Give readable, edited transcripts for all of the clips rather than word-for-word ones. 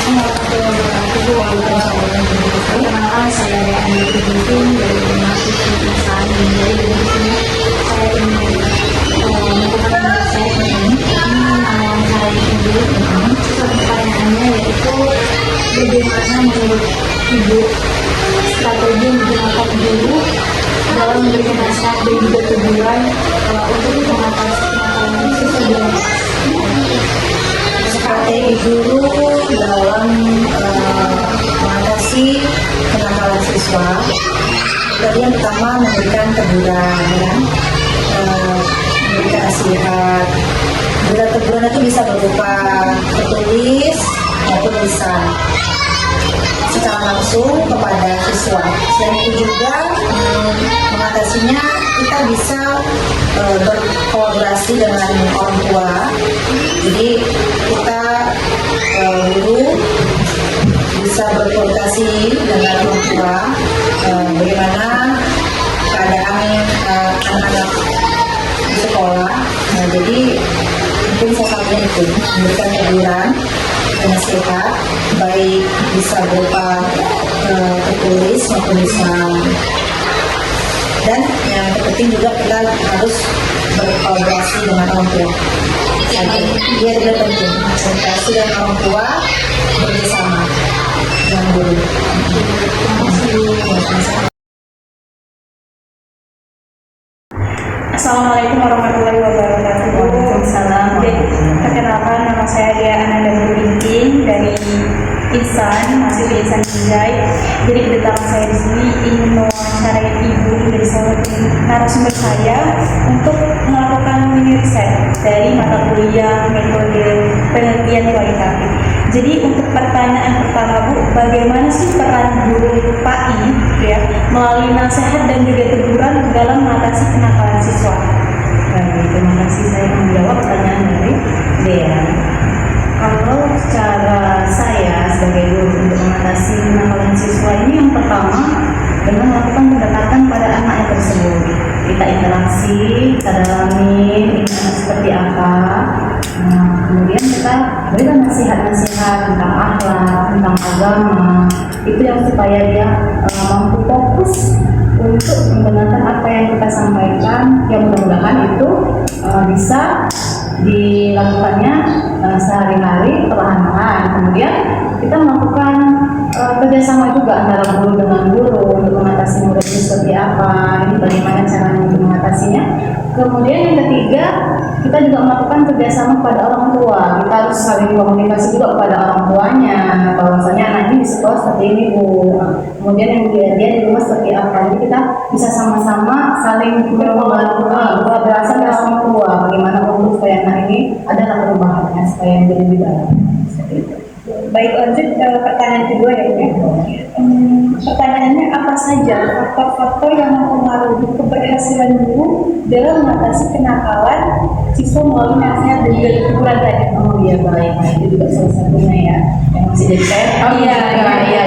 Perkenalkan, saya Andi Bintin dari mahasiswa Insan. Jadi di sini saya ingin melakukan saya ini cara ibu. Pertanyaannya yaitu bagaimana menurut ibu strategi menggunakan guru dalam memberikan nasihat dan juga teguran untuk mengatasi kenakalan siswa di kelas. Strategi guru dalam mengatasi kenakalan siswa. Tadi yang pertama memberikan teguran, ya, memberikan nasihat. Teguran itu bisa berupa tertulis maupun lisan secara langsung kepada siswa. Selain itu juga mengatasinya kita bisa berkolaborasi dengan orang tua. Jadi kita guru bisa berkolaborasi dengan orang tua bagaimana keadaan anak-anak di sekolah. Jadi mungkin salah satunya itu memberikan teguran dan nasihat, baik bisa berupa tertulis maupun lisan. Dan yang terpenting juga kita harus berkolaborasi dengan orang tua. Dia juga penting komunikasi dengan orang tua bersama dengan guru. Assalamualaikum warahmatullahi wabarakatuh. Waalaikumsalam. Perkenalkan, nama saya Dia Ananda Bintin dari Insan, masih di Insan Binjai. Jadi kedatangan saya di sini ingin mewawancarai ibu dari salah satu narasumber saya untuk melakukan mini riset dari mata kuliah metode penelitian kualitatif. Jadi untuk pertanyaan pertama Bu, bagaimana sih peran guru PAI ya, melalui nasihat dan juga teguran dalam mengatasi kenakalan siswa? Baik, terima kasih. Saya menjawab pertanyaan dari Dea. Kalau secara saya sebagai guru untuk mengatasi kenakalan siswa ini, yang pertama dengan melakukan pendekatan pada anaknya tersebut. Kita interaksi, kita dalami ini anak seperti apa. Kemudian kita berikan nasihat-nasihat tentang akhlak, tentang agama. Itu yang supaya dia mampu fokus untuk menggunakan apa yang kita sampaikan, yang mudah-mudahan itu bisa dilakukannya sehari-hari perlahan-lahan. Kemudian kita melakukan kerjasama juga antara guru dengan guru untuk mengatasi murid itu seperti apa, ini bagaimana caranya untuk mengatasinya. Kemudian yang ketiga, kita juga melakukan kerjasama kepada orang tua. Kita harus saling komunikasi juga kepada orang tuanya, bahwasanya anak ini di sekolah seperti ini Bu, kemudian yang dia di rumah seperti apa. Jadi kita bisa sama-sama saling berkolaborasi dengan orang tua, bagaimana untuk supaya anak ini adalah perubahannya supaya menjadi lebih baik. Seperti itu. Baik, lanjut ke pertanyaan kedua ya Bu. Pertanyaannya, apa saja faktor-faktor yang mempengaruhi keberhasilan guru dalam mengatasi kenakalan siswa melalui nasihat dan juga teguran tadi? Oh iya, baik. Nah, itu juga salah satunya ya yang masih jadi saya. Iya,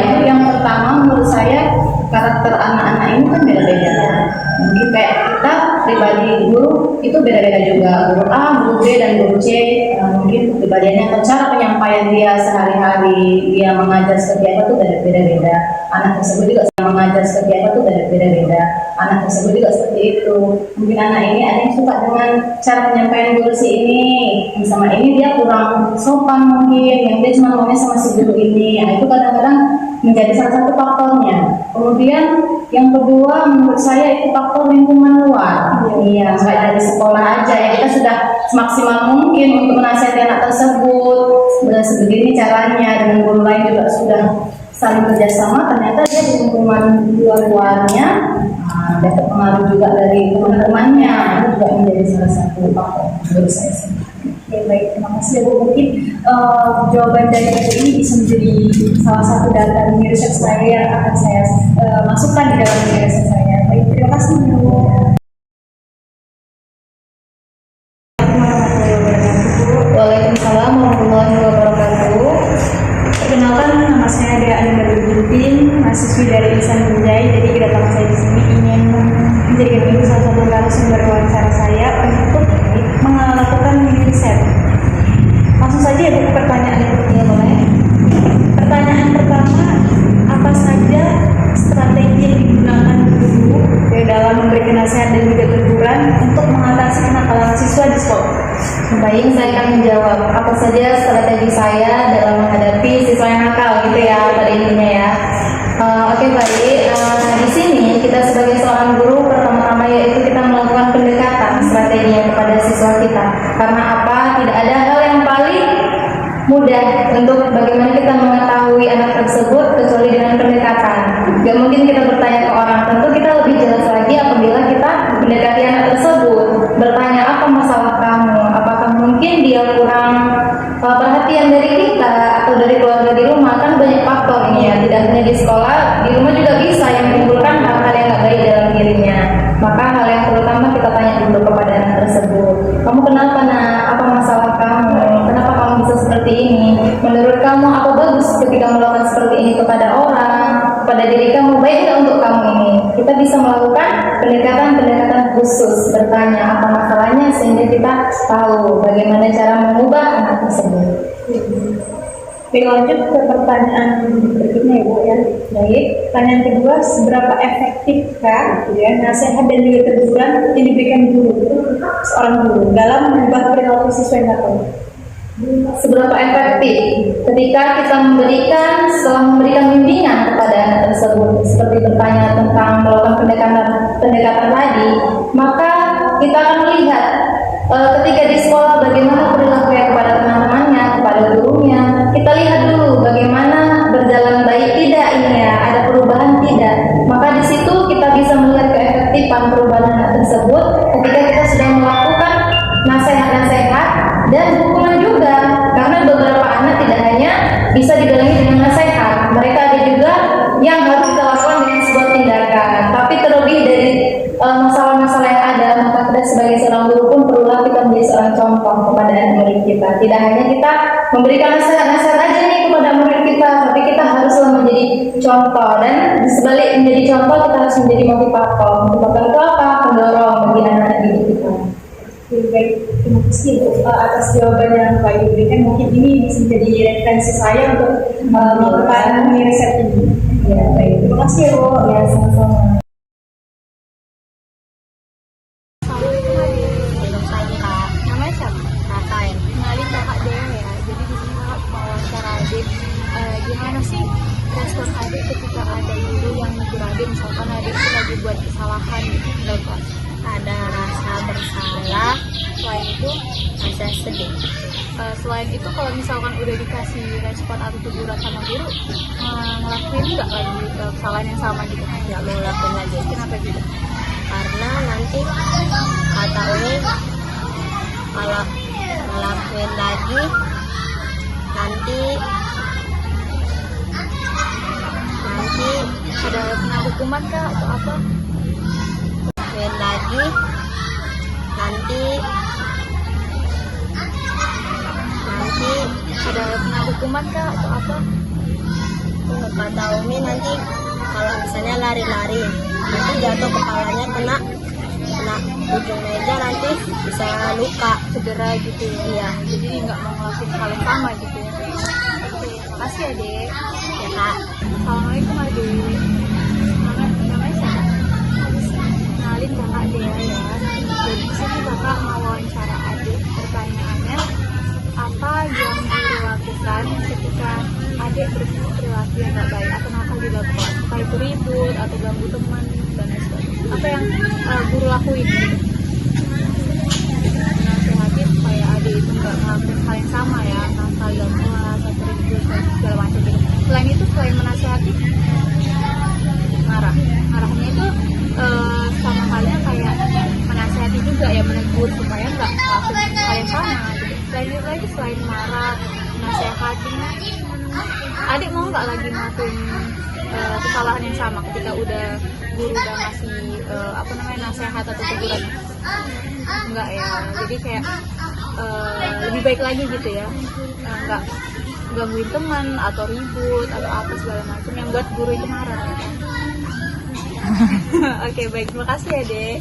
itu yang pertama menurut saya, karakter anak-anak ini kan beda-beda. Mungkin kayak kita pribadi guru itu beda-beda juga, guru A, guru B, dan guru C. Mungkin kepribadiannya atau cara penyampaian dia sehari-hari, dia mengajar seperti apa tuh beda-beda. Anak tersebut juga mengajar seperti apa tuh beda-beda. Anak tersebut juga seperti itu. Mungkin anak ini ada yang suka dengan cara penyampaian guru si ini, sama ini dia kurang sopan mungkin, yang dia cuma maunya sama si guru ini. Nah, itu kadang-kadang menjadi salah satu faktornya. Kemudian yang kedua menurut saya itu faktor lingkungan luar. Iya, nggak dari sekolah aja ya, kita sudah semaksimal mungkin untuk menasihati anak tersebut. Sudah sebegini caranya, dengan guru lain juga sudah saling kerjasama. Ternyata dia di lingkungan luar-luarnya dapat pengaruh juga dari teman-temannya. Itu juga menjadi salah satu faktor menurut saya. Ya, baik, terima kasih Bu. Mungkin jawaban dari Ibu ini bisa menjadi salah satu data di riset saya yang akan saya masukkan di dalam riset saya. Baik, terima kasih Bu. Waalaikumsalam warahmatullahi wabarakatuh. Perkenalkan, nama saya Dia Ananda Bintin, mahasiswi dari Insan Binjai. Jadi kedatangan saya di sini ingin menjadikan ini salah satu narasumber wawancara saya untuk melakukan mini riset. Langsung saja ya Bu, pertanyaan yang pertama boleh. mudah untuk bagaimana kita mengetahui anak tersebut kecuali dengan pendekatan. Gak mungkin kita bertanya ke orang, tentu kita lebih jelas lagi apabila kita mendekati anak tersebut, bertanya apa masalah kamu, apakah mungkin dia kurang perhatian dari kita atau dari keluarga di rumah. Kan banyak faktor ini ya, tidak hanya di sekolah, di rumah juga bisa yang menimbulkan hal-hal yang gak baik dalam dirinya. Maka hal yang terutama kita tanya dulu kepada anak tersebut, kamu kenapa nak, apa masalah kamu, kenapa kamu bisa seperti ini, menurut kamu apa bagus ketika melakukan seperti ini kepada orang, kepada diri kamu, baik nggak untuk kamu ini. Kita bisa melakukan pendekatan-pendekatan khusus, bertanya apa masalahnya sehingga kita tahu bagaimana cara mengubah anak tersebut. Lanjut ke pertanyaan berikutnya Ibu ya. Baik, pertanyaan kedua, seberapa efektifkah gitu ya nasihat dan juga teguran yang diberikan guru, seorang guru dalam mengubah perilaku siswa yang nakal? Seberapa efektif ketika kita setelah memberikan bimbingan kepada anak tersebut, seperti bertanya tentang melakukan pendekatan tadi, maka kita akan melihat ketika di sekolah bagaimana perilakunya kepada teman-temannya, kepada gurunya. Kita lihat dulu bagaimana berjalan baik tidak ini ya, ada perubahan tidak. Maka di situ kita bisa melihat keefektifan perubahan anak tersebut ketika kita sudah melakukan nasihat-nasihat dan hukuman juga. Karena beberapa anak tidak hanya bisa dibarengi dengan nasihat, mereka ada juga yang harus kita lakukan dengan sebuah tindakan. Tapi terlebih dari masalah-masalah yang ada, maka kita sebagai seorang guru pun perlulah kita menjadi seorang contoh kepada anak murid kita. Tidak hanya kita memberikan nasihat-nasihat aja nih kepada murid kita, tapi kita haruslah menjadi contoh, dan di sebalik menjadi contoh kita harus menjadi motivator. Motivator itu apa? Pendorong bagi anak-anak didik kita. Baik, terima kasih atas jawaban yang Pak Ibu berikan. Mungkin ini bisa menjadi referensi saya untuk melakukan riset ini. Ya, baik. Terima kasih ya Bu. Ya, sama-sama. Namanya siapa? Rafael. Kenalin kakak Dea ya. Jadi di sini kakak mau wawancara adik. Gimana sih respon adik ketika ada guru yang negur adik, misalkan adik itu lagi buat kesalahan gitu, ada rasa bersalah, selain itu rasa sedih. selain itu kalau misalkan udah dikasih respon atau teguran sama guru, ngelakuin nggak lagi kesalahan yang sama gitu? Nggak mau lakuin lagi. Kenapa gitu? Karena nanti kata Uli kalau ngelakuin lagi nanti Ada kena hukuman kah atau apa? ngelakuin lagi nanti Ada kena hukuman kah atau apa? kata Umi nanti kalau misalnya lari-lari nanti jatuh kepalanya kena ujung meja, nanti bisa luka, Cedera gitu ya? iya Jadi nggak mau ngelakuin hal yang sama gitu ya? Oke, makasih ya Dek. ya Kak. Assalamualaikum Adik. Namanya siapa? Kenalin kakak Dea ya. Jadi di sini kakak mau wawancara adik. Pertanyaannya, apa yang dilakukan ketika adik berperilaku yang nggak baik atau nakal dilakukan? Apakah itu ribut atau ganggu teman dan lain sebagainya? Apa yang guru lakuin? Nasihatin supaya adik itu nggak ngelakuin hal yang sama ya, nakal dalam kelas atau ribut segala macam gitu. Selain itu, selain menasihati, marahnya itu sama halnya kayak menasihati juga ya, menegur supaya nggak ngelakuin hal yang sama gitu. Selain itu lagi, selain marah, menasihati, adik mau nggak lagi ngelakuin kesalahan yang sama ketika guru udah ngasih nasihat atau teguran? Enggak ya, jadi kayak lebih baik lagi gitu ya, nggak gangguin teman atau ribut atau apa segala macam yang buat guru itu marah. Oke, baik, terima kasih ya Dek.